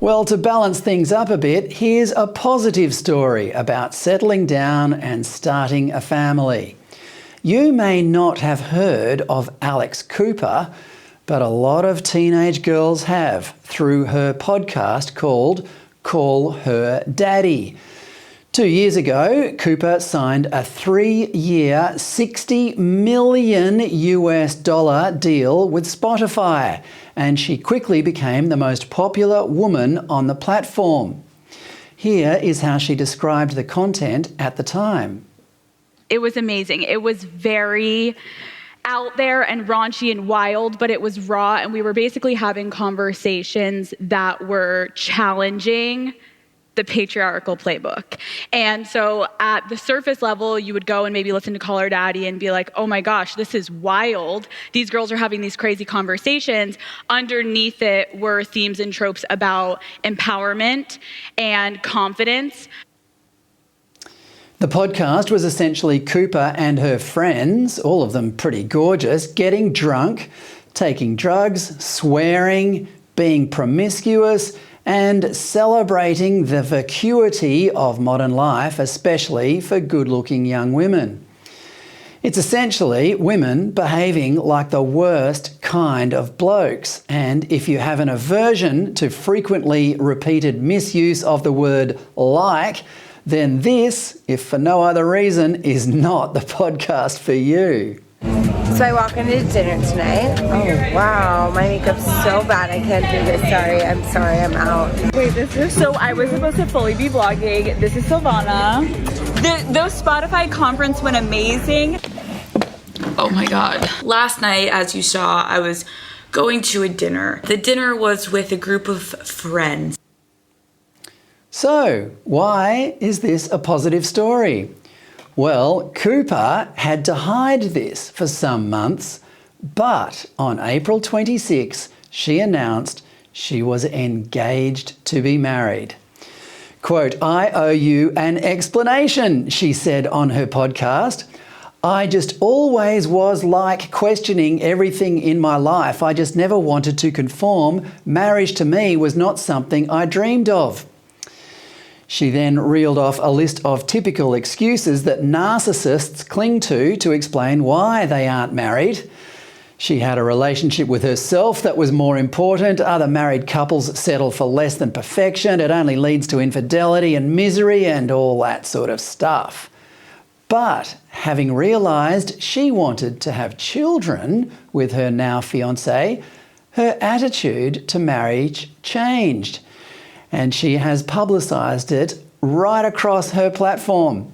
Well, to balance things up a bit, here's a positive story about settling down and starting a family. You may not have heard of Alex Cooper, but a lot of teenage girls have through her podcast called Call Her Daddy. 2 years ago, Cooper signed a 3-year, $60 million deal with Spotify, and she quickly became the most popular woman on the platform. Here is how she described the content at the time. It was amazing. It was very out there and raunchy and wild, but it was raw, and we were basically having conversations that were challenging the patriarchal playbook. And so at the surface level, you would go and maybe listen to Call Her Daddy and be like, oh my gosh, this is wild. These girls are having these crazy conversations. Underneath it were themes and tropes about empowerment and confidence. The podcast was essentially Cooper and her friends, all of them pretty gorgeous, getting drunk, taking drugs, swearing, being promiscuous, and celebrating the vacuity of modern life, especially for good-looking young women. It's essentially women behaving like the worst kind of blokes, and if you have an aversion to frequently repeated misuse of the word like, then this, if for no other reason, is not the podcast for you. So I walk into dinner tonight. Oh wow, my makeup's so bad. I can't do this. Sorry, I'm out. Wait, so I was supposed to fully be vlogging. This is Silvana. The Spotify conference went amazing. Oh my God. Last night, as you saw, I was going to a dinner. The dinner was with a group of friends. So, why is this a positive story? Well, Cooper had to hide this for some months, but on April 26, she announced she was engaged to be married. Quote, "I owe you an explanation," she said on her podcast. "I just always was like questioning everything in my life. I just never wanted to conform. Marriage to me was not something I dreamed of." She then reeled off a list of typical excuses that narcissists cling to explain why they aren't married. She had a relationship with herself that was more important. Other married couples settle for less than perfection. It only leads to infidelity and misery and all that sort of stuff. But having realised she wanted to have children with her now fiancé, her attitude to marriage changed. And she has publicised it right across her platform.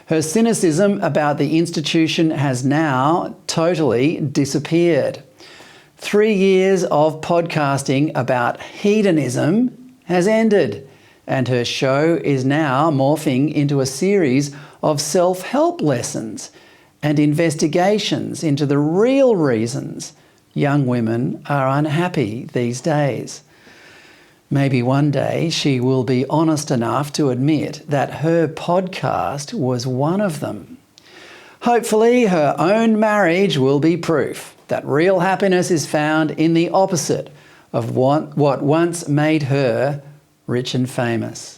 Her cynicism about the institution has now totally disappeared. 3 years of podcasting about hedonism has ended, and her show is now morphing into a series of self-help lessons and investigations into the real reasons young women are unhappy these days. Maybe one day she will be honest enough to admit that her podcast was one of them. Hopefully her own marriage will be proof that real happiness is found in the opposite of what once made her rich and famous.